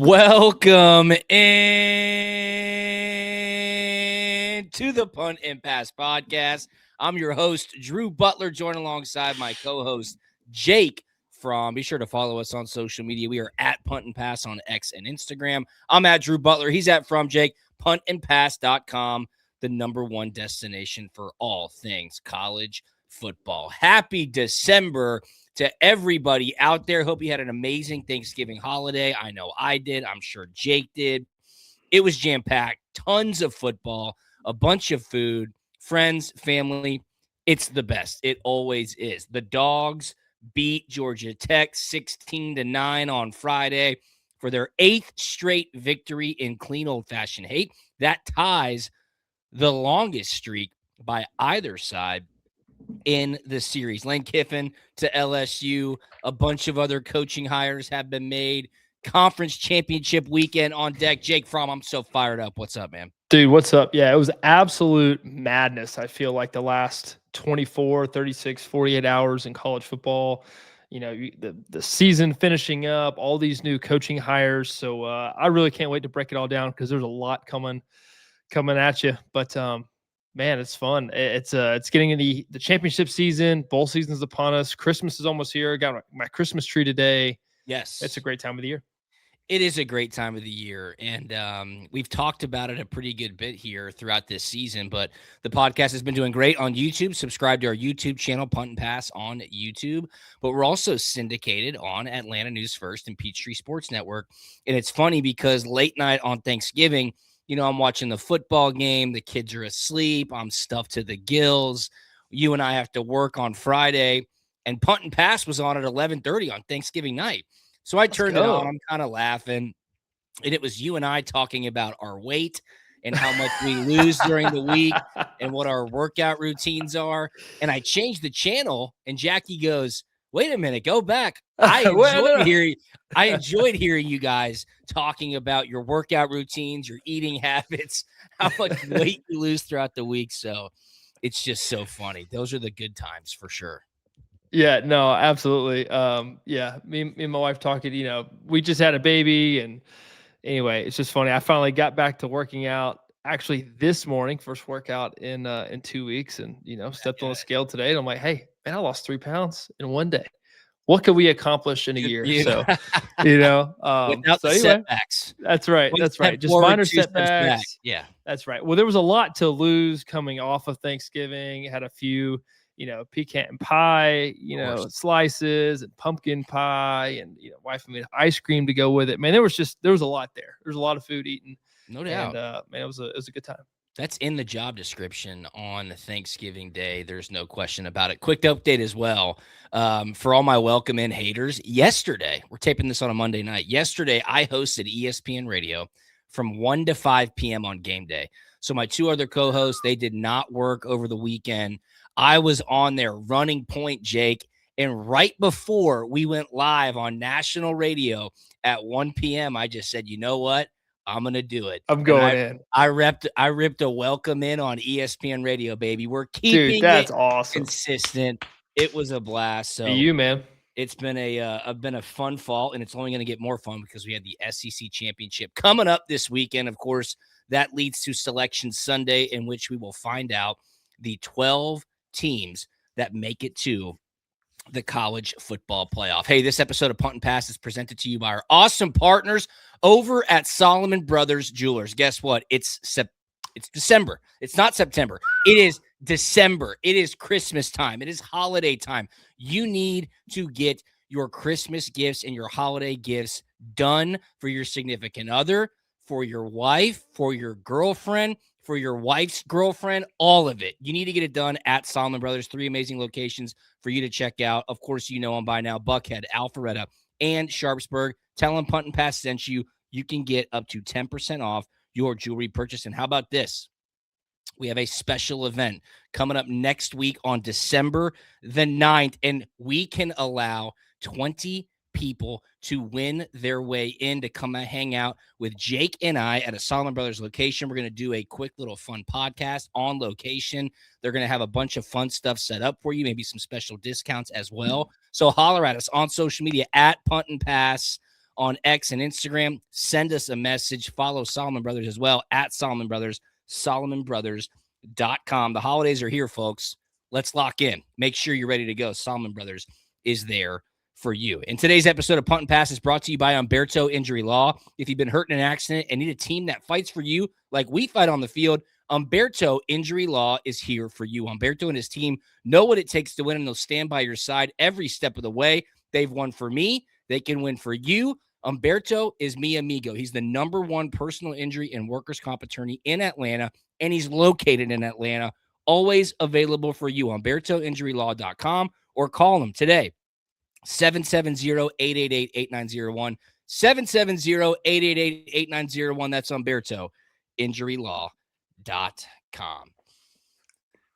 Welcome in to the Punt and Pass podcast. I'm your host, Drew Butler, joined alongside my co-host, Jake from. Be sure to follow us on social media. We are at Punt and Pass on X and Instagram. I'm at Drew Butler. He's at From Jake. puntandpass.com, the number one destination for all things college football. Happy December to everybody out there. Hope you had an amazing Thanksgiving holiday. I know I did. I'm sure Jake did. It was jam-packed. Tons of football, a bunch of food, friends, family. It's the best. It always is. The Dawgs beat Georgia Tech 16-9 on Friday for their 8th straight victory in clean old-fashioned hate. That ties the longest streak by either side in the series. Lane Kiffin to LSU. A bunch of other coaching hires have been made. Conference championship weekend on deck. Jake Fromm, I'm so fired up. What's up, man? Dude, what's up? Yeah, it was absolute madness. I feel like the last 24, 36, 48 hours in college football, you know, the season finishing up, all these new coaching hires. So I really can't wait to break it all down because there's a lot coming at you. But man, it's fun. It's getting into the championship season. Bowl season is upon us. Christmas is almost here. Got my Christmas tree today. Yes. It's a great time of the year. It is a great time of the year, and we've talked about it a pretty good bit here throughout this season, but the podcast has been doing great on YouTube. Subscribe to our YouTube channel, Punt and Pass on YouTube, but we're also syndicated on Atlanta News First and Peachtree Sports Network, and it's funny because late night on Thanksgiving, you know, I'm watching the football game, the kids are asleep, I'm stuffed to the gills, you and I have to work on Friday, and Punt and Pass was on at 11:30 on Thanksgiving night. So I turned it on. I'm kind of laughing. And it was you and I talking about our weight and how much we lose during the week and what our workout routines are. And I changed the channel, and Jackie goes, wait a minute, go back. I enjoyed hearing you guys talking about your workout routines, your eating habits, how much weight you lose throughout the week. So it's just so funny. Those are the good times for sure. Yeah, no, absolutely. Yeah, me and my wife talking, you know, we just had a baby, and anyway, it's just funny. I finally got back to working out actually this morning, first workout in 2 weeks, and you know, stepped on the scale today, and I'm like, hey, man, I lost 3 pounds in one day. What could we accomplish in a year? So, you know, without the setbacks. That's right. That's right. Just minor setbacks. Yeah, that's right. Well, there was a lot to lose coming off of Thanksgiving. Had a few, you know, pecan pie, you know, slices and pumpkin pie, and you know, wife made ice cream to go with it. Man, there was a lot there. There's a lot of food eaten. No doubt. And man, it was a good time. That's in the job description on Thanksgiving Day. There's no question about it. Quick update as well. For all my welcome in haters, yesterday, we're taping this on a Monday night. Yesterday, I hosted ESPN Radio from 1 to 5 p.m. on game day. So my two other co-hosts, they did not work over the weekend. I was on there running point, Jake, and right before we went live on national radio at 1 p.m., I just said, you know what? I'm going to do it. I'm going in. I ripped a welcome in on ESPN Radio, baby. We're keeping awesome. Consistent. It was a blast. So you, man. It's been a fun fall, and it's only going to get more fun because we had the SEC championship coming up this weekend. Of course, that leads to Selection Sunday, in which we will find out the 12 teams that make it to the college football playoff. Hey, this episode of Punt and Pass is presented to you by our awesome partners over at Solomon Brothers Jewelers. Guess what? It's December. It's not September. It is December. It is Christmas time. It is holiday time. You need to get your Christmas gifts and your holiday gifts done for your significant other, for your wife, for your girlfriend, for your wife's girlfriend, all of it. You need to get it done at Solomon Brothers. 3 amazing locations for you to check out. Of course, you know them by now, Buckhead, Alpharetta, and Sharpsburg. Tell them Punt and Pass sent you. You can get up to 10% off your jewelry purchase. And how about this? We have a special event coming up next week on December the 9th, and we can allow 20 people to win their way in to come and hang out with Jake and I at a Solomon Brothers location. We're going to do a quick little fun podcast on location. They're going to have a bunch of fun stuff set up for you, maybe some special discounts as well. So holler at us on social media at Punt and Pass on X and Instagram. Send us a message. Follow Solomon Brothers as well, at Solomon Brothers, SolomonBrothers.com. The holidays are here, folks. Let's lock in. Make sure you're ready to go. Solomon Brothers is there for you. And today's episode of Punt and Pass is brought to you by Humberto Injury Law. If you've been hurt in an accident and need a team that fights for you like we fight on the field, Humberto Injury Law is here for you. Humberto and his team know what it takes to win, and they'll stand by your side every step of the way. They've won for me. They can win for you. Humberto is mi amigo. He's the #1 personal injury and workers' comp attorney in Atlanta, and he's located in Atlanta. Always available for you. HumbertoInjuryLaw.com or call him today. 770-888-8901. 770-888-8901. That's HumbertoInjuryLaw.com.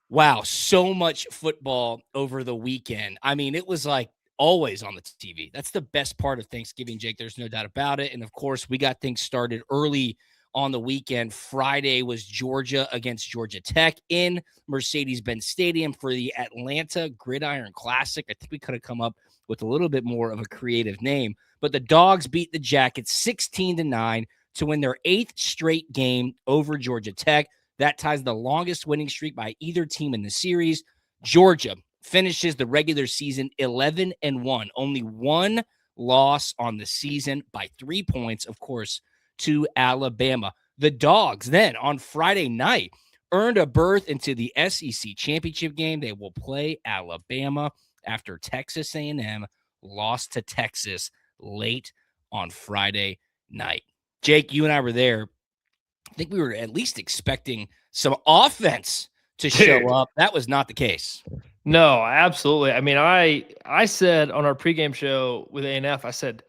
Wow, so much football over the weekend. I mean, it was like always on the TV. That's the best part of Thanksgiving, Jake. There's no doubt about it. And of course, we got things started early on the weekend. Friday was Georgia against Georgia Tech in Mercedes-Benz Stadium for the Atlanta Gridiron Classic. I think we could have come up with a little bit more of a creative name, but the Dawgs beat the Jackets 16-9 to win their 8th straight game over Georgia Tech. That ties the longest winning streak by either team in the series. Georgia finishes the regular season 11-1, only one loss on the season by 3 points, of course, to Alabama. The Dawgs then on Friday night earned a berth into the SEC championship game. They will play Alabama after Texas A&M lost to Texas late on Friday night. Jake, you and I were there. I think we were at least expecting some offense to show up. That was not the case. No, absolutely. I mean, I said on our pregame show with A&F, I said,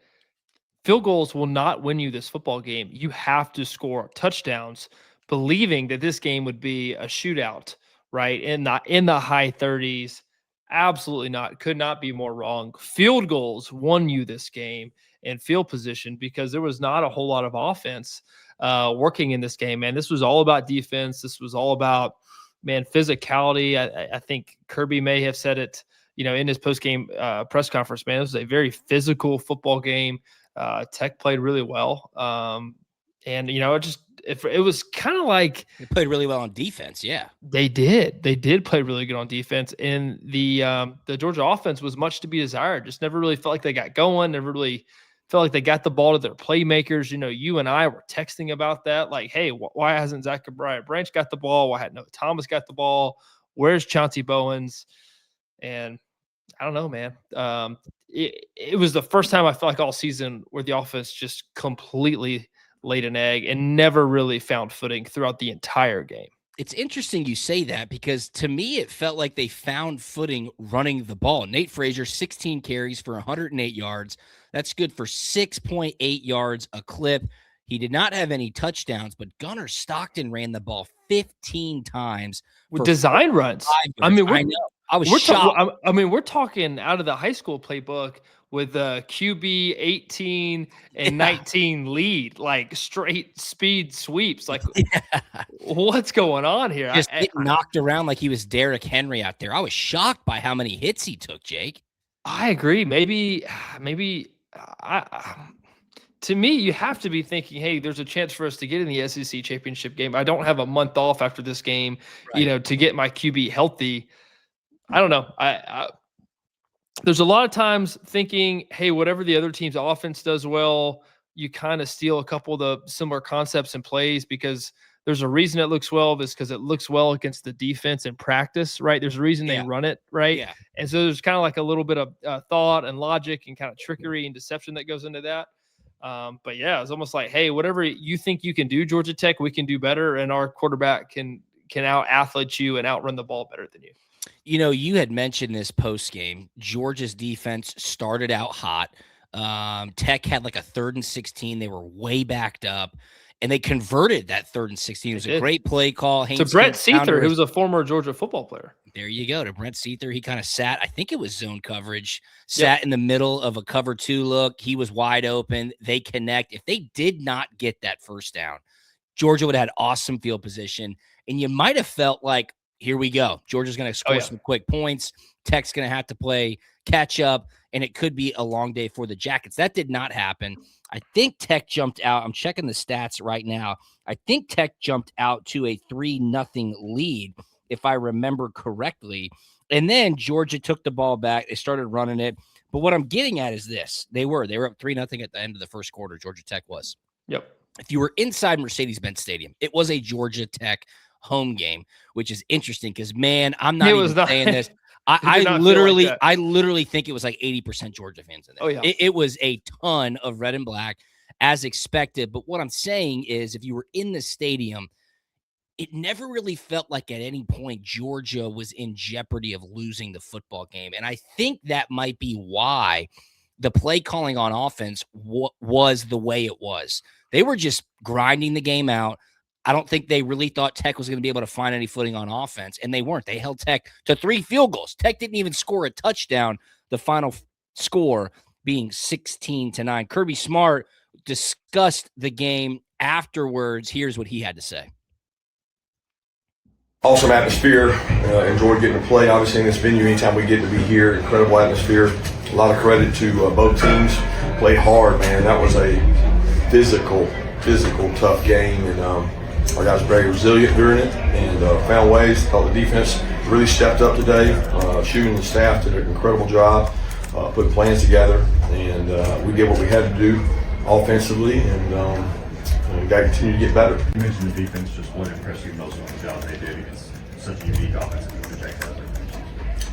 field goals will not win you this football game. You have to score touchdowns, believing that this game would be a shootout, right? In the high 30s. Absolutely not. Could not be more wrong. Field goals won you this game in field position because there was not a whole lot of offense working in this game, man. This was all about defense. This was all about, man, physicality. I think Kirby may have said it, in his post-game press conference, man. This was a very physical football game. Tech played really well. And, it was kind of like they played really well on defense. Yeah, they did play really good on defense. And the Georgia offense was much to be desired. Just never really felt like they got going. Never really felt like they got the ball to their playmakers. You and I were texting about that. Like, hey, why hasn't Zachariah Branch got the ball? Why hadn't Noah Thomas got the ball? Where's Chauncey Bowens? And I don't know, man. It was the first time I felt like all season where the offense just completely laid an egg and never really found footing throughout the entire game. It's interesting you say that because to me, it felt like they found footing running the ball. Nate Frazier, 16 carries for 108 yards. That's good for 6.8 yards a clip. He did not have any touchdowns, but Gunnar Stockton ran the ball 15 times with design runs. I mean, I was shocked. We're talking out of the high school playbook with a QB 18 and 19 lead, like straight speed sweeps. Like, what's going on here? Just getting knocked around like he was Derrick Henry out there. I was shocked by how many hits he took, Jake. I agree. Maybe to me, you have to be thinking, hey, there's a chance for us to get in the SEC championship game. I don't have a month off after this game, right, to get my QB healthy. I don't know. There's a lot of times thinking, hey, whatever the other team's offense does well, you kind of steal a couple of the similar concepts and plays because there's a reason it looks well. This because it looks well against the defense in practice, right? There's a reason they run it, right? Yeah. And so there's kind of like a little bit of thought and logic and kind of trickery and deception that goes into that. But yeah, it's almost like, hey, whatever you think you can do, Georgia Tech, we can do better, and our quarterback can out-athlete you and outrun the ball better than you. You had mentioned this post game. Georgia's defense started out hot. Tech had like a 3rd and 16. They were way backed up, and they converted that 3rd and 16. It was a great play call. To Brent Seether, who was a former Georgia football player. There you go. To Brent Seether. He kind of sat, I think it was zone coverage, sat in the middle of a cover 2 look. He was wide open. They connect. If they did not get that first down, Georgia would have had awesome field position, and you might have felt like, here we go. Georgia's going to score some quick points. Tech's going to have to play catch up, and it could be a long day for the Jackets. That did not happen. I think Tech jumped out. I'm checking the stats right now. I think Tech jumped out to a 3-0 lead, if I remember correctly. And then Georgia took the ball back. They started running it. But what I'm getting at is this. They were up 3-0 at the end of the first quarter, Georgia Tech was. Yep. If you were inside Mercedes-Benz Stadium, it was a Georgia Tech home game, which is interesting because, man, I'm not even saying this. I literally think it was like 80% Georgia fans in there. Oh, yeah. It was a ton of red and black as expected. But what I'm saying is if you were in the stadium, it never really felt like at any point Georgia was in jeopardy of losing the football game. And I think that might be why the play calling on offense was the way it was. They were just grinding the game out. I don't think they really thought Tech was going to be able to find any footing on offense, and they weren't. They held Tech to 3 field goals. Tech didn't even score a touchdown, the final score being 16-9. Kirby Smart discussed the game afterwards. Here's what he had to say. Awesome atmosphere. Enjoyed getting to play, obviously, in this venue anytime we get to be here. Incredible atmosphere. A lot of credit to both teams. Played hard, man. That was a physical, tough game. And our guys were very resilient during it and found ways. Thought the defense really stepped up today. Shooting the staff did an incredible job putting plans together. And we did what we had to do offensively. And we got to continue to get better. You mentioned the defense. Just what impressed you most on the job they did against such a unique offensive project?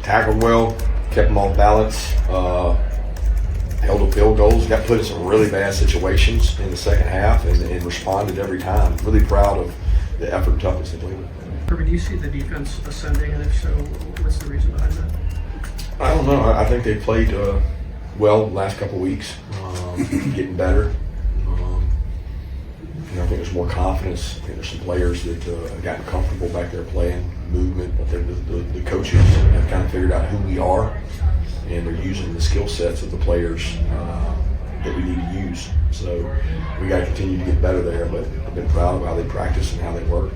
Tackled well, kept them off balance, held to field goals, got put in some really bad situations in the second half and responded every time. Really proud of the effort and toughness they played with. Kirby, do you see the defense ascending, and if so, what's the reason behind that? I don't know. I think they played well the last couple of weeks, getting better. I think there's more confidence. I think there's some players that have gotten comfortable back there playing, movement. I think the coaches have kind of figured out who we are, and they're using the skill sets of the players that we need to use. So we got to continue to get better there, but I've been proud of how they practice and how they work.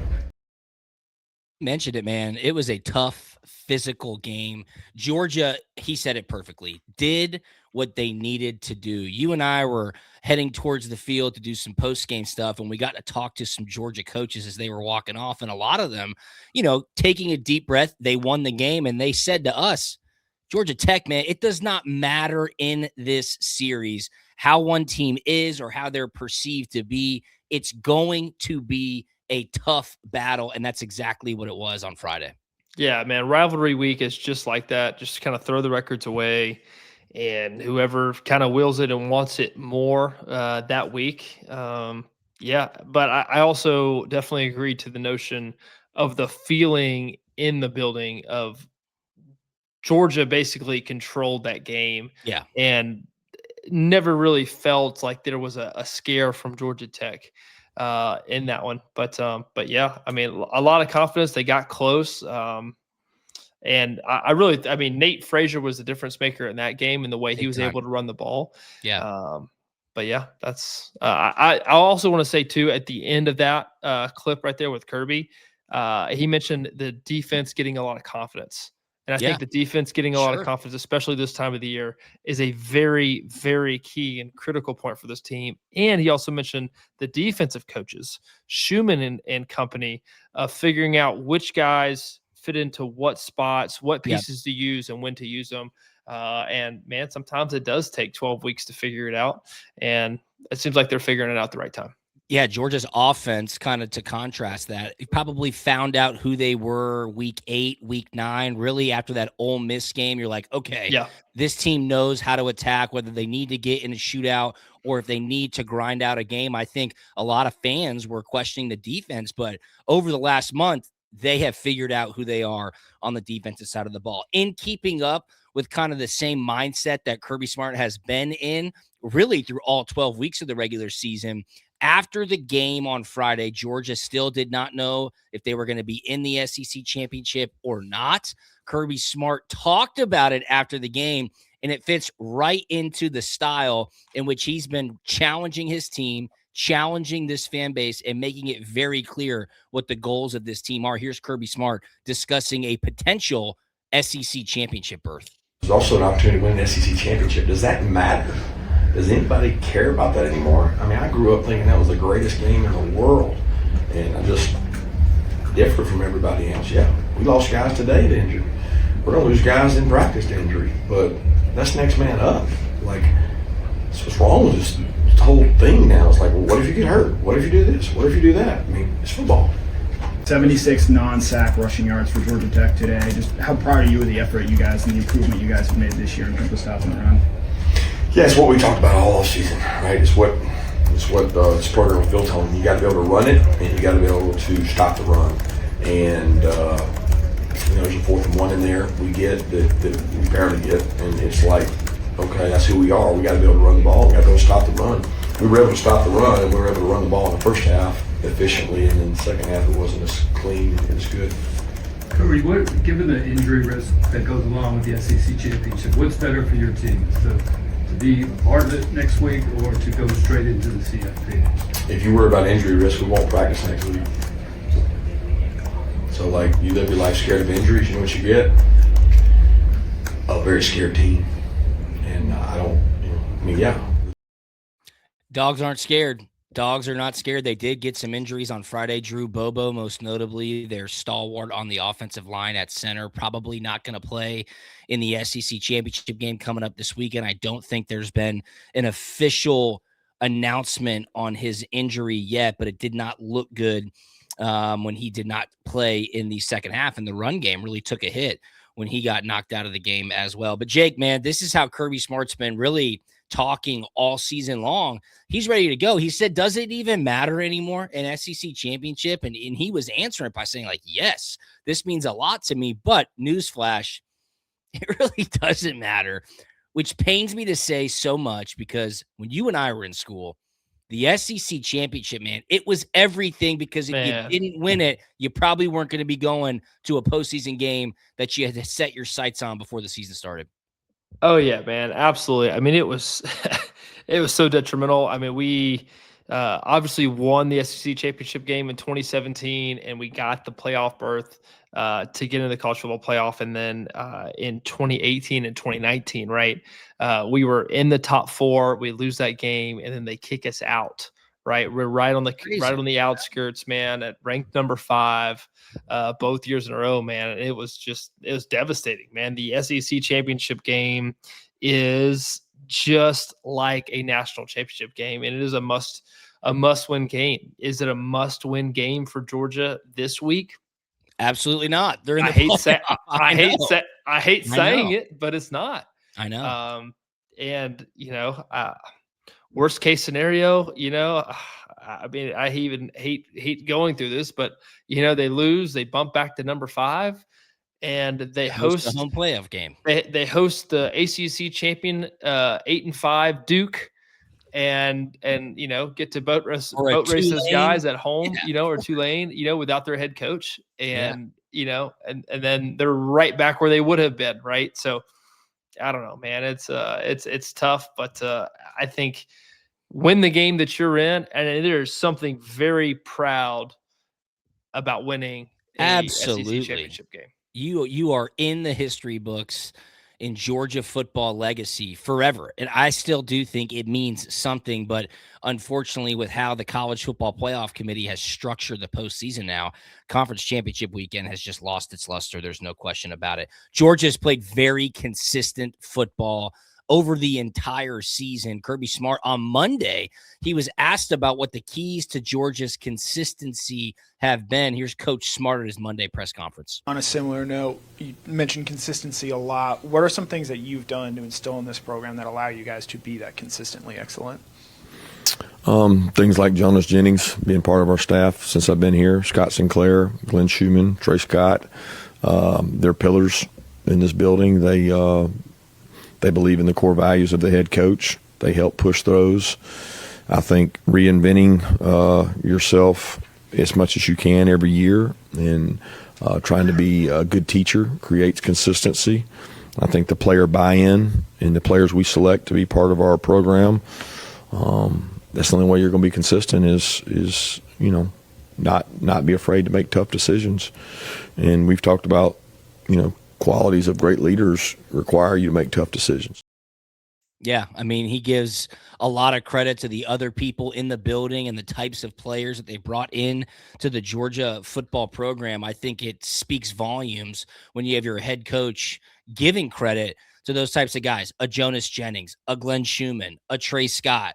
Mentioned it, man. It was a tough physical game. Georgia, he said it perfectly, did what they needed to do. You and I were heading towards the field to do some post-game stuff, and we got to talk to some Georgia coaches as they were walking off, and a lot of them, taking a deep breath, they won the game, and they said to us, Georgia Tech, man, it does not matter in this series how one team is or how they're perceived to be. It's going to be a tough battle, and that's exactly what it was on Friday. Yeah, man, rivalry week is just like that. Just kind of throw the records away, and whoever kind of wills it and wants it more that week. Yeah, but I also definitely agree to the notion of the feeling in the building of Georgia basically controlled that game. Yeah. And never really felt like there was a scare from Georgia Tech in that one. But yeah, I mean, a lot of confidence. They got close. And I mean, Nate Frazier was the difference maker in that game and the way he was able to run the ball. Yeah. But yeah, that's I also want to say too, at the end of that clip right there with Kirby, he mentioned the defense getting a lot of confidence. And I think the defense getting a lot of confidence, especially this time of the year, is a very, very key and critical point for this team. And he also mentioned the defensive coaches, Schumann and company, figuring out which guys fit into what spots, what pieces to use, and when to use them. And man, sometimes it does take 12 weeks to figure it out. And it seems like they're figuring it out at the right time. Yeah, Georgia's offense, kind of to contrast that, probably found out who they were week 8, week 9. Really, after that Ole Miss game, you're like, okay, this team knows how to attack, whether they need to get in a shootout or if they need to grind out a game. I think a lot of fans were questioning the defense, but over the last month, they have figured out who they are on the defensive side of the ball. In keeping up with kind of the same mindset that Kirby Smart has been in really through all 12 weeks of the regular season. After the game on Friday, Georgia still did not know if they were going to be in the SEC championship or not. Kirby Smart talked about it after the game, and it fits right into the style in which he's been challenging his team, challenging this fan base, and making it very clear what the goals of this team are. Here's Kirby Smart discussing a potential SEC championship berth. There's also an opportunity to win an SEC championship. Does that matter? Does anybody care about that anymore? I mean, I grew up thinking that was the greatest game in the world, and I just differ from everybody else. Yeah, we lost guys today to injury. We're going to lose guys in practice to injury, but that's next man up. Like, that's what's wrong with this whole thing now. It's like, well, what if you get hurt? What if you do this? What if you do that? I mean, it's football. 76 non-sack rushing yards for Georgia Tech today. Just how proud are you of the effort you guys and the improvement you guys have made this year in terms of stopping the run? Yeah, it's what we talked about all season, right? It's what this program will telling them. You got to be able to run it, and you got to be able to stop the run. And there's a 4th and 1 in there we get that we barely get, and it's like, okay, that's who we are. We got to be able to run the ball. We got to be able to stop the run. We were able to stop the run, and we were able to run the ball in the first half efficiently, and then the second half it wasn't as clean as good. Kirby, given the injury risk that goes along with the SEC championship, what's better for your team? To be part of it next week or to go straight into the CFP? If you worry about injury risk, we won't practice next week. So, like, you live your life scared of injuries, you know what you get? A very scared team. And yeah. Dogs aren't scared. Dogs are not scared. They did get some injuries on Friday. Drew Bobo, most notably, their stalwart on the offensive line at center, probably not going to play in the SEC championship game coming up this weekend. I don't think there's been an official announcement on his injury yet, but it did not look good when he did not play in the second half, and the run game really took a hit when he got knocked out of the game as well. But Jake, man, this is how Kirby Smart's been really talking all season long. He's ready to go. He said, does it even matter anymore in SEC championship? And he was answering it by saying, like, yes, this means a lot to me, but newsflash, it really doesn't matter, which pains me to say so much because when you and I were in school, the SEC championship, man, it was everything because if you didn't win it, you probably weren't going to be going to a postseason game that you had to set your sights on before the season started. Oh yeah, man, absolutely. I mean, it was it was so detrimental. I mean, we obviously won the SEC championship game in 2017, and we got the playoff berth to get into the college football playoff. And then in 2018 and 2019, right, we were in the top 4. We lose that game, and then they kick us out. Right, we're right on the outskirts, man, at ranked number 5, both years in a row, man. And it was devastating, man. The SEC championship game is just like a national championship game, and it is a must-win game. Is it a must-win game for Georgia this week? Absolutely not. They're in the I hate saying it, but it's not. I know. And worst case scenario, I mean, I even hate going through this, but they lose, they bump back to number 5, and they host a home playoff game. They host the ACC champion 8-5 Duke, and get to boat race those guys at home, or Tulane, without their head coach, and and then they're right back where they would have been, right? So I don't know, man. It's tough, but I think win the game that you're in, and there's something very proud about winning a SEC championship game. You are in the history books in Georgia football legacy forever. And I still do think it means something, but unfortunately with how the college football playoff committee has structured the postseason now, conference championship weekend has just lost its luster. There's no question about it. Georgia has played very consistent football over the entire season. Kirby Smart on Monday, he was asked about what the keys to Georgia's consistency have been. Here's Coach Smart at his Monday press conference. On a similar note, you mentioned consistency a lot. What are some things that you've done to instill in this program that allow you guys to be that consistently excellent? Things like Jonas Jennings being part of our staff since I've been here, Scott Sinclair, Glenn Schumann, Trey Scott. They're pillars in this building. They believe in the core values of the head coach. They help push those. I think reinventing yourself as much as you can every year and trying to be a good teacher creates consistency. I think the player buy-in and the players we select to be part of our program, that's the only way you're going to be consistent is not be afraid to make tough decisions. And we've talked about, qualities of great leaders require you to make tough decisions. Yeah, I mean, he gives a lot of credit to the other people in the building and the types of players that they brought in to the Georgia football program. I think it speaks volumes when you have your head coach giving credit to those types of guys, a Jonas Jennings, a Glenn Schumann, a Trey Scott,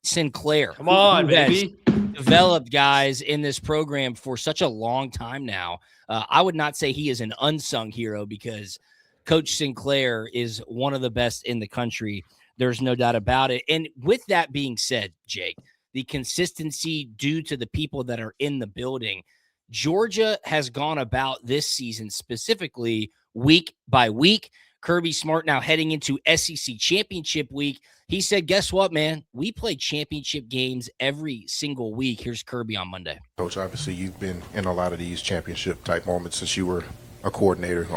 Sinclair, Come on, who has baby. developed guys in this program for such a long time now. I would not say he is an unsung hero because Coach Sinclair is one of the best in the country. There's no doubt about it. And with that being said, Jake, the consistency due to the people that are in the building, Georgia has gone about this season specifically week by week. Kirby Smart now heading into SEC championship week. He said, guess what, man? We play championship games every single week. Here's Kirby on Monday. Coach, obviously you've been in a lot of these championship type moments since you were a coordinator.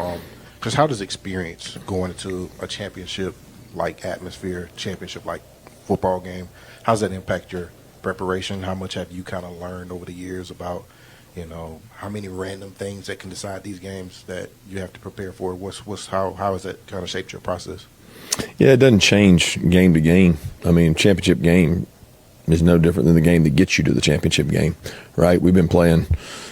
Because how does experience going into a championship like atmosphere, championship like football game, how does that impact your preparation? How much have you kind of learned over the years about, how many random things that can decide these games that you have to prepare for? How has that kind of shaped your process? Yeah, it doesn't change game to game. I mean, championship game is no different than the game that gets you to the championship game, right? We've been playing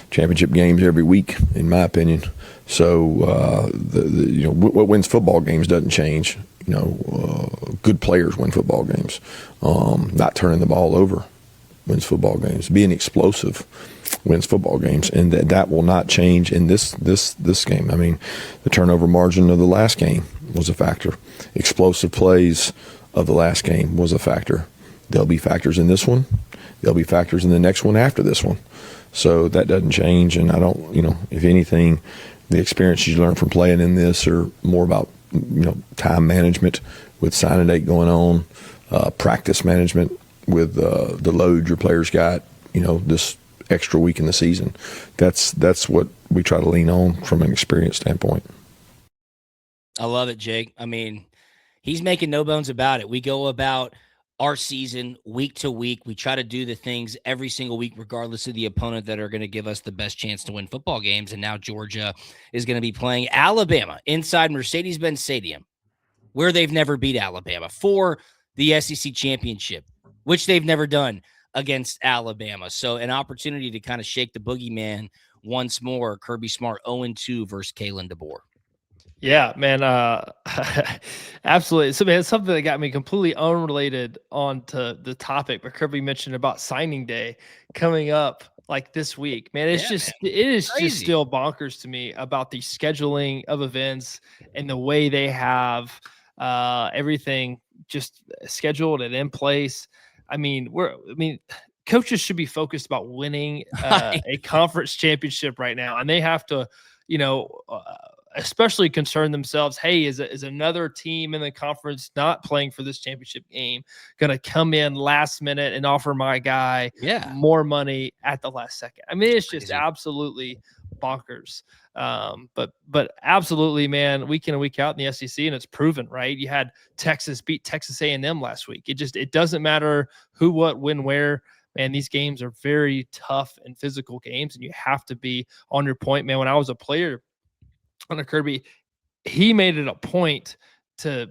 championship games every week, in my opinion. So, what wins football games doesn't change. Good players win football games. Not turning the ball over wins football games. Being explosive wins football games, and that will not change in this game. I mean, the turnover margin of the last game was a factor. Explosive plays of the last game was a factor. There'll be factors in this one. There'll be factors in the next one after this one. So that doesn't change, and I don't, if anything, the experiences you learn from playing in this are more about, time management with sign and date going on, practice management with the load your players got, this extra week in the season. That's what we try to lean on from an experience standpoint. I love it, Jake. I mean, he's making no bones about it. We go about our season week to week. We try to do the things every single week, regardless of the opponent, that are going to give us the best chance to win football games. And now Georgia is going to be playing Alabama inside Mercedes-Benz Stadium, where they've never beat Alabama, for the SEC championship, which they've never done against Alabama. So an opportunity to kind of shake the boogeyman once more. Kirby Smart 0-2 versus Kalen DeBoer. Yeah, man. Absolutely. So, man, it's something that got me completely unrelated onto the topic, but Kirby mentioned about signing day coming up like this week. Man, it is Crazy. just still bonkers to me about the scheduling of events and the way they have everything just scheduled and in place. I mean, coaches should be focused about winning a conference championship right now, and they have to, especially concern themselves. Hey, is another team in the conference not playing for this championship game going to come in last minute and offer my guy more money at the last second? I mean, it's just absolutely bonkers. But absolutely, man, week in and week out in the SEC, and it's proven, right? You had Texas beat Texas A&M last week. It doesn't matter who, what, when, where. Man, these games are very tough and physical games, and you have to be on your point, man. When I was a player under Kirby, he made it a point to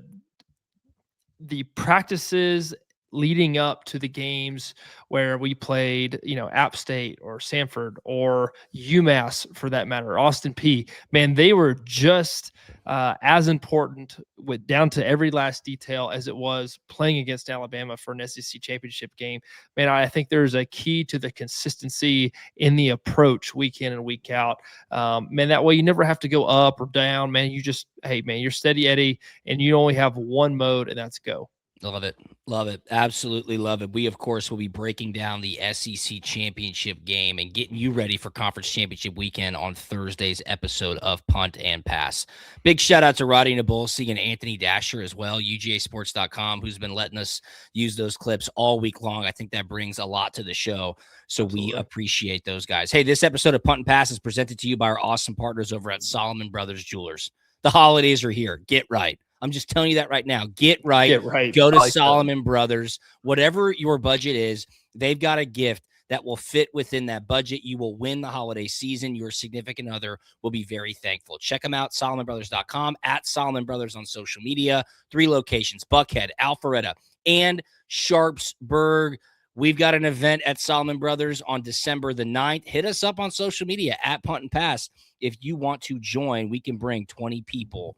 the practices leading up to the games where we played, App State or Samford or UMass, for that matter, Austin P. Man, they were just as important, with down to every last detail, as it was playing against Alabama for an SEC championship game. Man, I think there's a key to the consistency in the approach week in and week out. Man, that way you never have to go up or down. Man, you're steady Eddie, and you only have one mode, and that's go. Love it. Love it. Absolutely love it. We, of course, will be breaking down the SEC championship game and getting you ready for conference championship weekend on Thursday's episode of Punt and Pass. Big shout out to Roddy Nabulsi and Anthony Dasher as well, UGAsports.com, who's been letting us use those clips all week long. I think that brings a lot to the show, so we appreciate those guys. Hey, this episode of Punt and Pass is presented to you by our awesome partners over at Solomon Brothers Jewelers. The holidays are here. Get right. I'm just telling you that right now. Get right. Get right. Go to Solomon Brothers. Whatever your budget is, they've got a gift that will fit within that budget. You will win the holiday season. Your significant other will be very thankful. Check them out, SolomonBrothers.com, at Solomon Brothers on social media. 3 locations, Buckhead, Alpharetta, and Sharpsburg. We've got an event at Solomon Brothers on December the 9th. Hit us up on social media at Punt and Pass. If you want to join, we can bring 20 people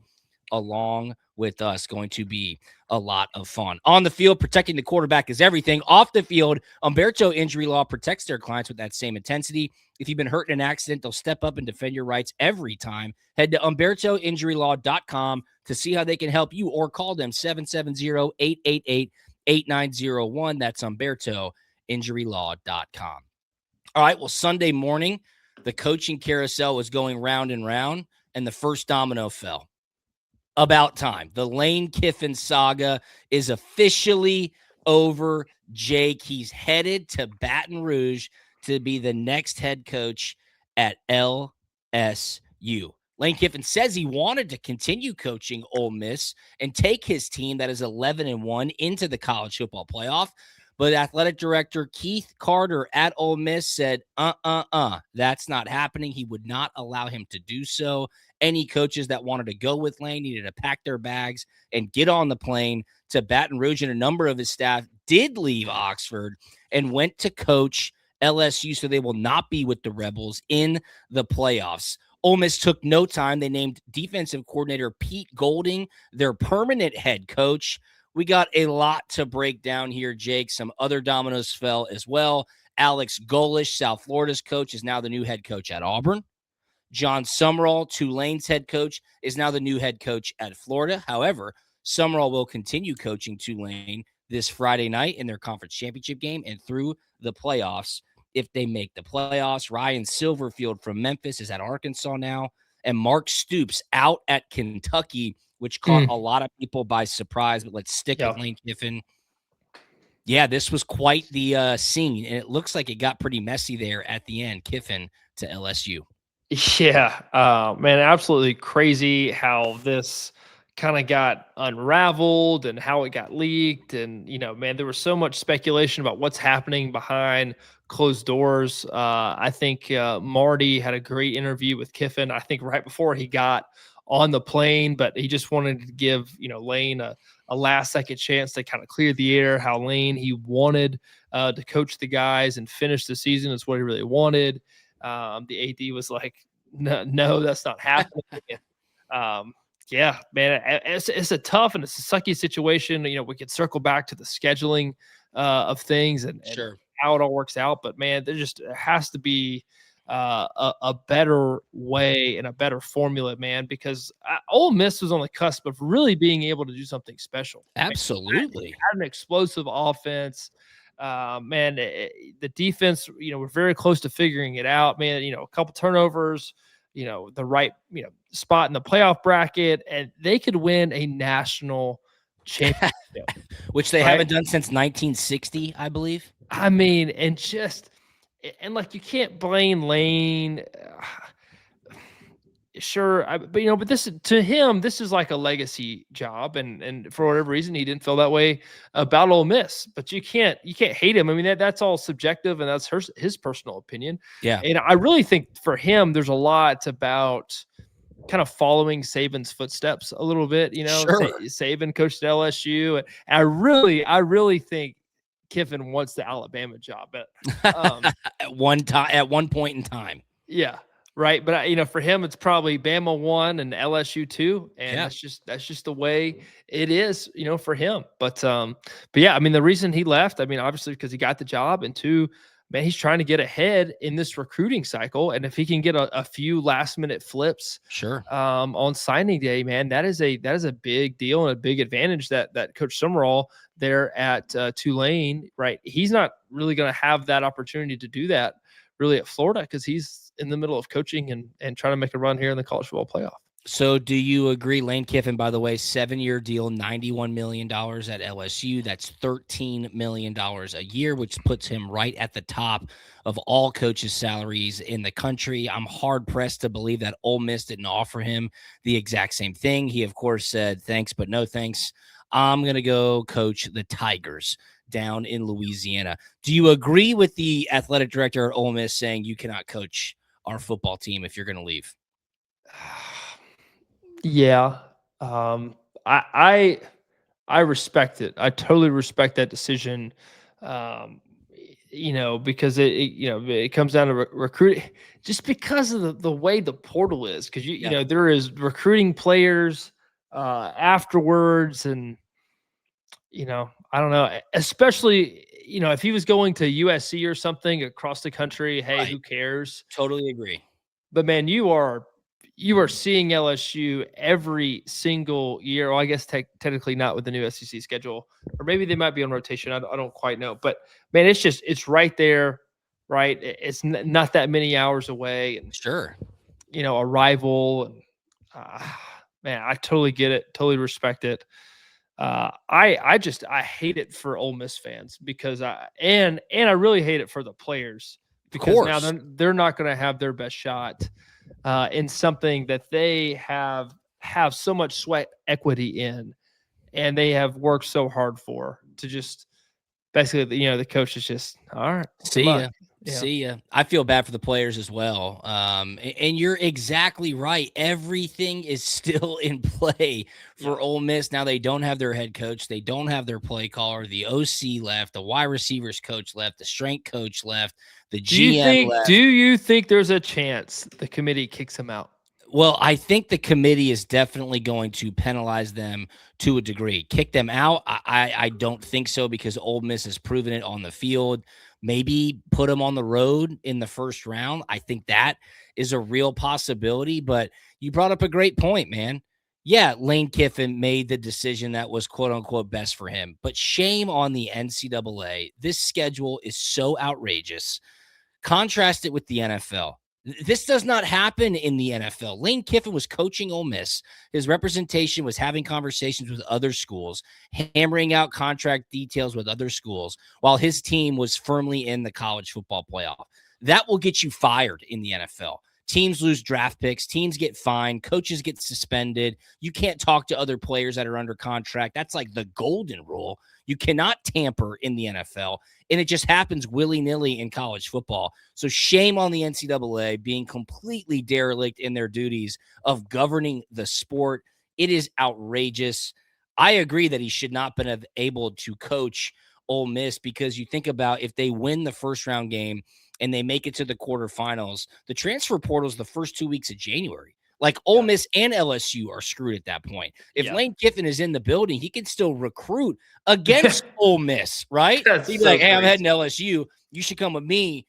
along with us. Going to be a lot of fun. On the field, protecting the quarterback is everything. Off the field, Humberto Injury Law protects their clients with that same intensity. If you've been hurt in an accident, they'll step up and defend your rights every time. Head to HumbertoInjuryLaw.com to see how they can help you, or call them 770-888-8901. That's HumbertoInjuryLaw.com. All right, well, Sunday morning, the coaching carousel was going round and round, and the first domino fell. About time. The Lane Kiffin saga is officially over, Jake. He's headed to Baton Rouge to be the next head coach at LSU. Lane Kiffin says he wanted to continue coaching Ole Miss and take his team that is 11-1 into the college football playoff. But athletic director Keith Carter at Ole Miss said, that's not happening. He would not allow him to do so. Any coaches that wanted to go with Lane needed to pack their bags and get on the plane to Baton Rouge. And a number of his staff did leave Oxford and went to coach LSU, so they will not be with the Rebels in the playoffs. Ole Miss took no time. They named defensive coordinator Pete Golding their permanent head coach. We got a lot to break down here, Jake. Some other dominoes fell as well. Alex Golesh, South Florida's coach, is now the new head coach at Auburn. John Sumrall, Tulane's head coach, is now the new head coach at Florida. However, Sumrall will continue coaching Tulane this Friday night in their conference championship game and through the playoffs if they make the playoffs. Ryan Silverfield from Memphis is at Arkansas now. And Mark Stoops out at Kentucky, which caught a lot of people by surprise. But let's stick with Lane Kiffin. Yeah, this was quite the scene, and it looks like it got pretty messy there at the end. Kiffin to LSU. Yeah, man, absolutely crazy how this kind of got unraveled and how it got leaked. And, man, there was so much speculation about what's happening behind closed doors. I think Marty had a great interview with Kiffin, I think right before he got on the plane, but he just wanted to give, Lane a last second chance to kind of clear the air. How Lane, he wanted to coach the guys and finish the season is what he really wanted. The AD was like, no, that's not happening. Yeah, man, it's a tough and it's a sucky situation. We could circle back to the scheduling of things and how it all works out. But man, there has to be a better way and a better formula, man, because Ole Miss was on the cusp of really being able to do something special. Absolutely. Had an explosive offense. Man, the defense, we're very close to figuring it out, man. A couple turnovers, the right, spot in the playoff bracket, and they could win a national championship, which they haven't done since 1960, I believe. I mean, and like, you can't blame Lane. Sure, but this, to him, this is like a legacy job, and for whatever reason, he didn't feel that way about Ole Miss. But you can't hate him. I mean, that's all subjective, and that's his personal opinion. Yeah, and I really think for him, there's a lot about kind of following Saban's footsteps a little bit. Saban coached at LSU, and I really think Kiffin wants the Alabama job at one point in time. Yeah. Right. But, for him, it's probably Bama 1 and LSU 2. And that's just the way it is, for him. But yeah, I mean, the reason he left, obviously because he got the job, and 2, man, he's trying to get ahead in this recruiting cycle. And if he can get a few last minute flips on signing day, man, that is a big deal and a big advantage that Coach Sumrall there at Tulane, right? He's not really going to have that opportunity to do that really at Florida, because he's in the middle of coaching and trying to make a run here in the college football playoff. So do you agree? Lane Kiffin, by the way, 7-year deal, $91 million at LSU. That's $13 million a year, which puts him right at the top of all coaches' salaries in the country. I'm hard pressed to believe that Ole Miss didn't offer him the exact same thing. He, of course, said thanks, but no thanks. I'm going to go coach the Tigers down in Louisiana. Do you agree with the athletic director at Ole Miss saying you cannot coach our football team if you're going to leave? Yeah. I respect it. I totally respect that decision. Because it comes down to recruiting, just because of the way the portal is. Because there is recruiting players afterwards, and I don't know. Especially if he was going to USC or something across the country, hey, Right. who cares? Totally agree. But man, you are seeing LSU every single year. Well, I guess technically not with the new SEC schedule, or maybe they might be on rotation. I don't quite know. But man, it's right there, right? It's not that many hours away, and Sure, a rival. And, man, I totally get it. Totally respect it. I hate it for Ole Miss fans because I really hate it for the players because now they're not going to have their best shot in something that they have so much sweat equity in, and they have worked so hard for, to just basically, the coach is just, all right, see ya. See ya. I feel bad for the players as well. And you're exactly right. Everything is still in play for Ole Miss. Now they don't have their head coach. They don't have their play caller. The OC left. The wide receivers coach left. The strength coach left. The GM left. Do you think there's a chance the committee kicks him out? Well, I think the committee is definitely going to penalize them to a degree. Kick them out? I don't think so, because Ole Miss has proven it on the field. Maybe put them on the road in the first round. I think that is a real possibility. But you brought up a great point, man. Yeah, Lane Kiffin made the decision that was quote-unquote best for him. But shame on the NCAA. This schedule is so outrageous. Contrast it with the NFL. This does not happen in the NFL. Lane Kiffin was coaching Ole Miss. His representation was having conversations with other schools, hammering out contract details with other schools, while his team was firmly in the college football playoff. That will get you fired in the NFL. Teams lose draft picks. Teams get fined. Coaches get suspended. You can't talk to other players that are under contract. That's like the golden rule. You cannot tamper in the NFL, and it just happens willy-nilly in college football. So shame on the NCAA being completely derelict in their duties of governing the sport. It is outrageous. I agree that he should not have been able to coach Ole Miss, because you think about if they win the first-round game and they make it to the quarterfinals, the transfer portal is the first 2 weeks of January. Like Ole Miss and LSU are screwed at that point. If Lane Kiffin is in the building, he can still recruit against Ole Miss, right? He'd be like, hey, I'm heading to LSU. You should come with me.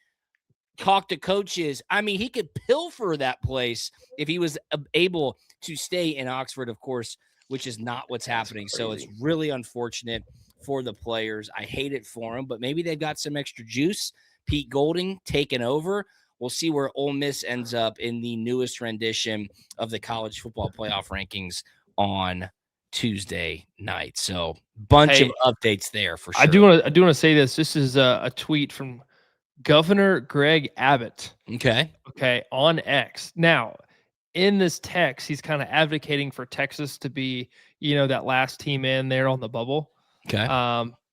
Talk to coaches. I mean, he could pilfer that place if he was able to stay in Oxford, of course, which is not what's happening. So it's really unfortunate for the players. I hate it for them, but maybe they've got some extra juice. Pete Golding taking over. We'll see where Ole Miss ends up in the newest rendition of the college football playoff rankings on Tuesday night. So bunch of updates there for sure. I do want to say this. This is a tweet from Governor Greg Abbott. Okay. On X. Now, in this text, he's kind of advocating for Texas to be, that last team in there on the bubble. Okay.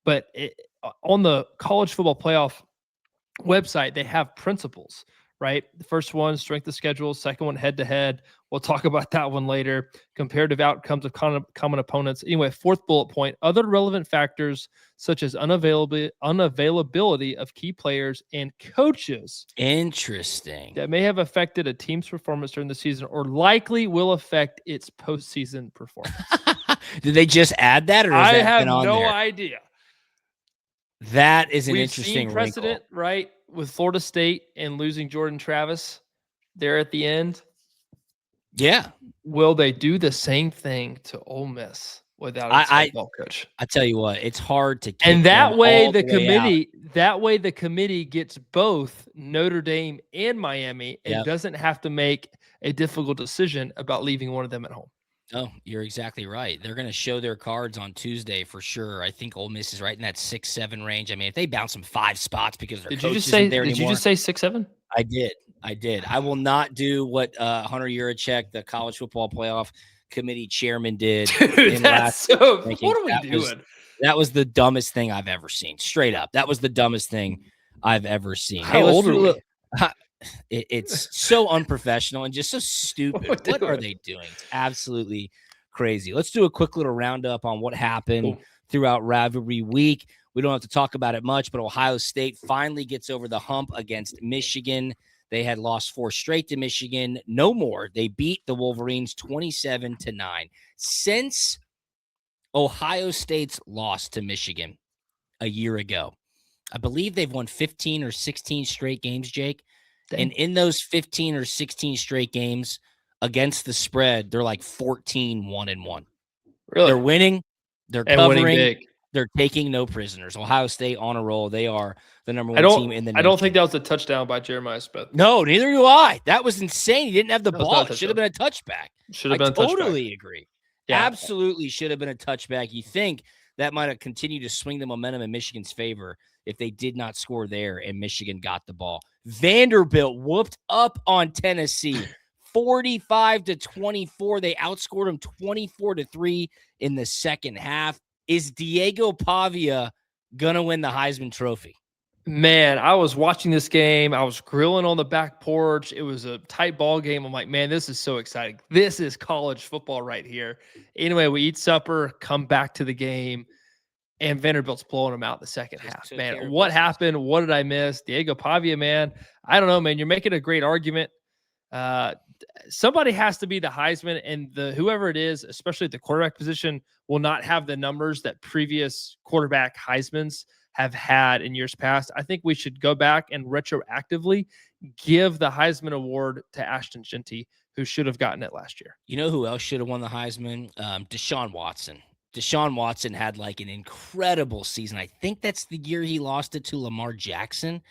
But on the college football playoff website, they have principles, right? The first one, strength of schedule. Second one, head to head. We'll talk about that one later. Comparative outcomes of common opponents. Anyway, fourth bullet point, other relevant factors such as unavailability of key players and coaches. Interesting. That may have affected a team's performance during the season or likely will affect its postseason performance. Did they just add that, or I that have been on no there? idea. That is an We've interesting seen precedent, wrinkle. right, with Florida State and losing Jordan Travis there at the end. Yeah. Will they do the same thing to Ole Miss without a football coach? I tell you what, it's hard to. And that way, the committee gets both Notre Dame and Miami and doesn't have to make a difficult decision about leaving one of them at home. Oh, you're exactly right. They're going to show their cards on Tuesday for sure. I think Ole Miss is right in that 6-7 range. I mean, if they bounce them 5 spots because their coach isn't there anymore. Did you just say 6-7? I did. I will not do what Hunter Yurachek, the college football playoff committee chairman, did. Dude, that's so. What are we doing? That was the dumbest thing I've ever seen. Straight up. That was the dumbest thing I've ever seen. How old are we? It's so unprofessional and just so stupid. What What are doing? they doing? It's absolutely crazy. Let's do a quick little roundup on what happened Cool. throughout rivalry week. We don't have to talk about it much, but Ohio State finally gets over the hump against Michigan. They had lost 4 straight to Michigan. No more. They beat the Wolverines 27-9. Since Ohio State's loss to Michigan a year ago, I believe they've won 15 or 16 straight games, Jake. Dang. And in those 15 or 16 straight games against the spread, they're like 14-1-1. Really? They're winning. They're And winning covering. big. They're taking no prisoners. Ohio State on a roll. They are the number I one don't. team in the I nation. don't think that was a touchdown by Jeremiah Smith. No, neither do I. That was insane. He didn't have the That was ball. not a It should have been a touchback. Should have I been a touchback. totally agree. Yeah. Absolutely should have been a touchback. You think that might have continued to swing the momentum in Michigan's favor if they did not score there and Michigan got the ball. Vanderbilt whooped up on Tennessee 45-24. They outscored them 24-3 in the second half. Is Diego Pavia going to win the Heisman Trophy? Man, I was watching this game. I was grilling on the back porch. It was a tight ball game. I'm like, man, this is so exciting. This is college football right here. Anyway, we eat supper, come back to the game, and Vanderbilt's blowing them out the second half. took care Man, of what business. happened? What did I miss? Diego Pavia, man. I don't know, man. You're making a great argument. Somebody has to be the Heisman, and whoever it is, especially at the quarterback position, will not have the numbers that previous quarterback Heismans have had in years past. I think we should go back and retroactively give the Heisman Award to Ashton Genty, who should have gotten it last year. You know who else should have won the Heisman? Deshaun Watson. Deshaun Watson had like an incredible season. I think that's the year he lost it to Lamar Jackson.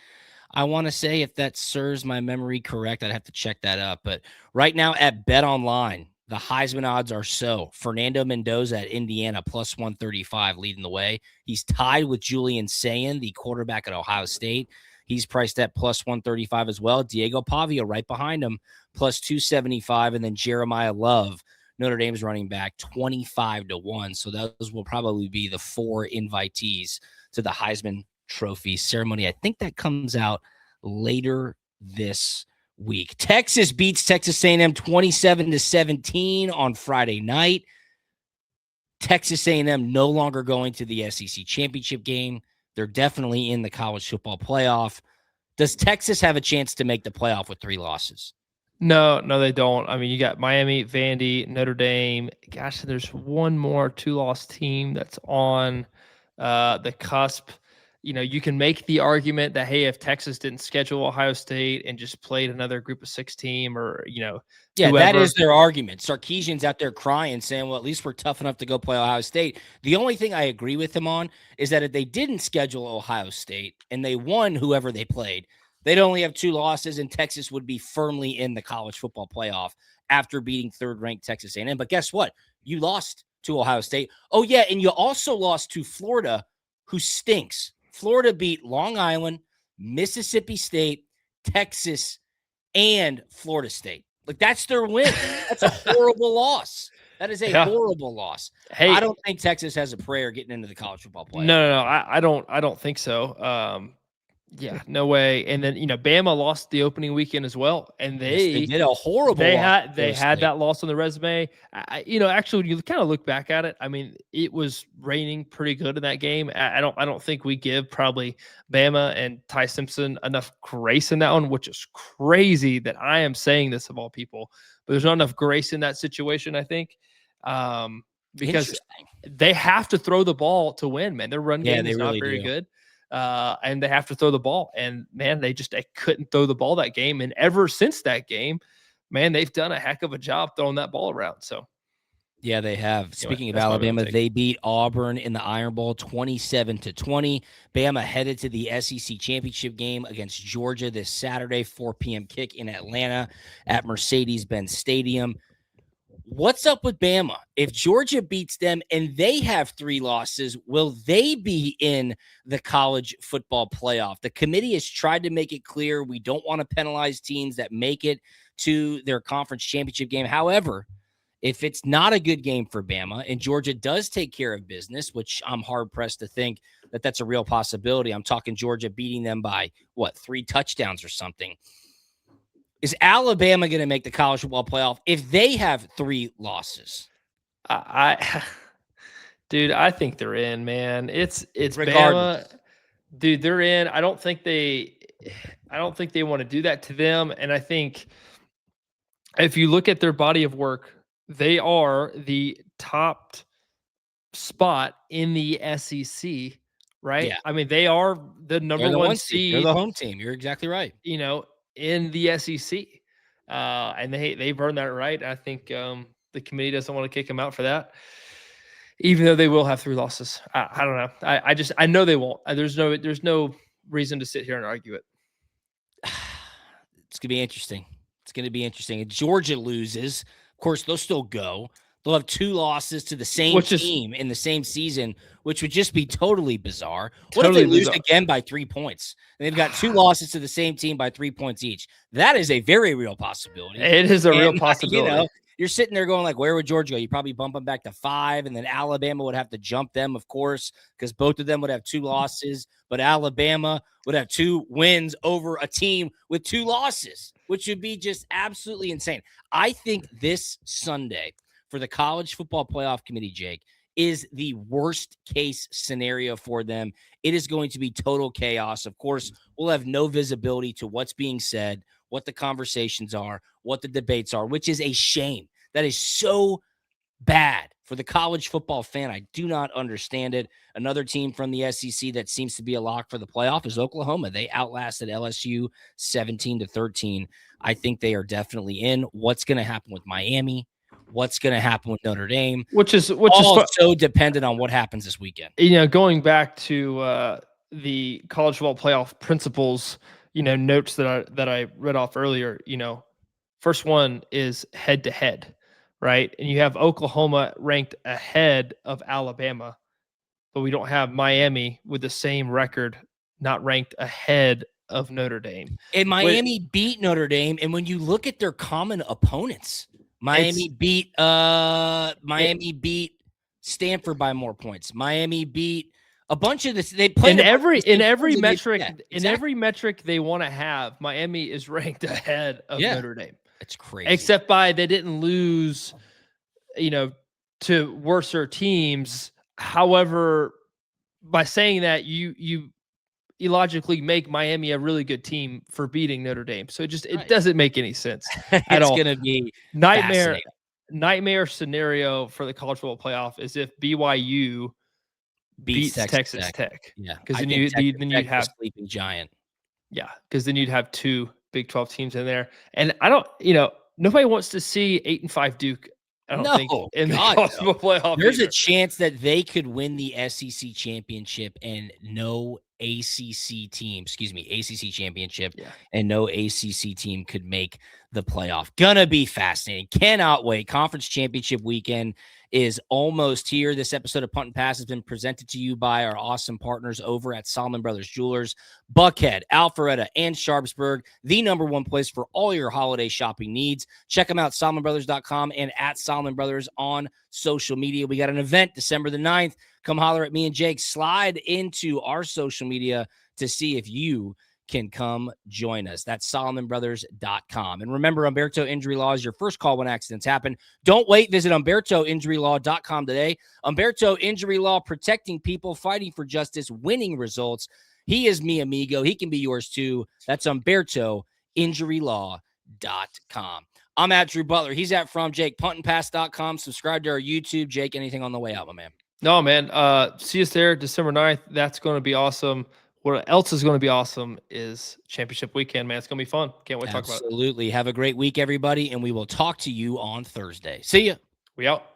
I want to say, if that serves my memory correct, I'd have to check that up. But right now at Bet Online, the Heisman odds are so. Fernando Mendoza at Indiana plus 135 leading the way. He's tied with Julian Sayin, the quarterback at Ohio State. He's priced at plus 135 as well. Diego Pavia right behind him, plus 275. And then Jeremiah Love, Notre Dame's running back, 25-1. So those will probably be the 4 invitees to the Heisman Trophy ceremony. I think that comes out later this week. Texas beats Texas A&M 27-17 on Friday night. Texas A&M no longer going to the SEC championship game. They're definitely in the college football playoff. Does Texas have a chance to make the playoff with 3 losses? No, they don't. I mean, you got Miami, Vandy, Notre Dame. Gosh, there's one more 2-loss team that's on the cusp. You know, you can make the argument that, hey, if Texas didn't schedule Ohio State and just played another group of 6 team, or, Yeah, whoever. that is their argument. Sarkisian's out there crying, saying, well, at least we're tough enough to go play Ohio State. The only thing I agree with him on is that if they didn't schedule Ohio State and they won whoever they played, they'd only have 2 losses, and Texas would be firmly in the college football playoff after beating 3rd-ranked Texas A&M. But guess what? You lost to Ohio State. Oh, yeah, and you also lost to Florida, who stinks. Florida beat Long Island, Mississippi State, Texas, and Florida State. Like, that's their win. That's a horrible loss. That is a horrible loss. Hey, I don't think Texas has a prayer getting into the college football playoff. No. I don't think so. Yeah, no way. And then, Bama lost the opening weekend as well, and they did a horrible. They had that loss on the resume. Actually, when you kind of look back at it, I mean, it was raining pretty good in that game. I don't think we give probably Bama and Ty Simpson enough grace in that one, which is crazy that I am saying this of all people. But there's not enough grace in that situation, I think, because they have to throw the ball to win. Man, their run game is not very good. And they have to throw the ball, and man, they couldn't throw the ball that game. And ever since that game, man, they've done a heck of a job throwing that ball around. So, yeah, they have. Speaking of Alabama, they beat Auburn in the Iron Bowl 27-20. Bama headed to the SEC championship game against Georgia this Saturday, 4 p.m. kick in Atlanta at Mercedes-Benz Stadium. What's up with Bama? If Georgia beats them and they have 3 losses, will they be in the college football playoff? The committee has tried to make it clear we don't want to penalize teams that make it to their conference championship game. However, If it's not a good game for Bama and Georgia does take care of business, which I'm hard-pressed to think that that's a real possibility. I'm talking Georgia beating them by, 3 touchdowns or something. Is Alabama going to make the college football playoff if they have 3 losses? Dude, I think they're in, man. It's Regardless. Bama. Dude, they're in. I don't think they want to do that to them. And I think if you look at their body of work, they are the top spot in the SEC, right? Yeah. I mean, they are the number They're the one seed. seed. They're the home team. You're exactly right. In the SEC. And they've earned that right. I think the committee doesn't want to kick them out for that, even though they will have 3 losses. I don't know. I know they won't. There's no reason to sit here and argue it. It's going to be interesting. If Georgia loses, of course, they'll still go. They'll have 2 losses to the same team in the same season, which would just be totally bizarre. What if they lose again by 3 points? And they've got 2 losses to the same team by 3 points each. That is a very real possibility. It is a real possibility. You're sitting there going like, where would Georgia go? You probably bump them back to 5, and then Alabama would have to jump them, of course, because both of them would have 2 losses. But Alabama would have 2 wins over a team with 2 losses, which would be just absolutely insane. I think this Sunday for the College Football Playoff Committee, Jake, is the worst case scenario for them. It is going to be total chaos. Of course, we'll have no visibility to what's being said, what the conversations are, what the debates are, which is a shame. That is so bad for the college football fan. I do not understand it. Another team from the SEC that seems to be a lock for the playoff is Oklahoma. They outlasted LSU 17-13. I think they are definitely in. What's going to happen with Miami? What's going to happen with Notre Dame? Which is so dependent on what happens this weekend. Going back to the college football playoff principles, notes that I read off earlier, first one is head to head, right? And you have Oklahoma ranked ahead of Alabama, but we don't have Miami with the same record, not ranked ahead of Notre Dame. And Miami beat Notre Dame. And when you look at their common opponents, Miami beat Stanford by more points. Miami beat a bunch of this. They play in every metric they want to have. Miami is ranked ahead of Notre Dame. It's crazy. Except they didn't lose, to worser teams. However, by saying that, you illogically make Miami a really good team for beating Notre Dame. So it doesn't make any sense at all. It's going to be nightmare scenario for the college football playoff is if BYU beats Texas Tech. Yeah, because then you'd have sleeping giant. Yeah, because then you'd have 2 Big 12 teams in there, and nobody wants to see 8-5 Duke. I don't think in the college football playoff. There's a chance that they could win the SEC championship and no ACC championship, and no ACC team could make the playoff. Gonna be fascinating. Cannot wait. Conference championship weekend is almost here. This episode of Punt and Pass has been presented to you by our awesome partners over at Solomon Brothers Jewelers, Buckhead, Alpharetta, and Sharpsburg, the #1 place for all your holiday shopping needs. Check them out, SolomonBrothers.com and at Solomon Brothers on social media. We got an event December the 9th. Come holler at me and Jake. Slide into our social media to see if you can come join us. That's SolomonBrothers.com. And remember, Humberto Injury Law is your first call when accidents happen. Don't wait. Visit HumbertoInjuryLaw.com today. Humberto Injury Law, protecting people, fighting for justice, winning results. He is mi amigo. He can be yours too. That's HumbertoInjuryLaw.com. I'm at Drew Butler. He's at From Jake. PuntandPass.com. Subscribe to our YouTube. Jake, anything on the way out, my man? No, man. See us there December 9th. That's going to be awesome. What else is going to be awesome is championship weekend, man. It's going to be fun. Can't wait to talk about it. Absolutely. Have a great week, everybody, and we will talk to you on Thursday. See ya. We out.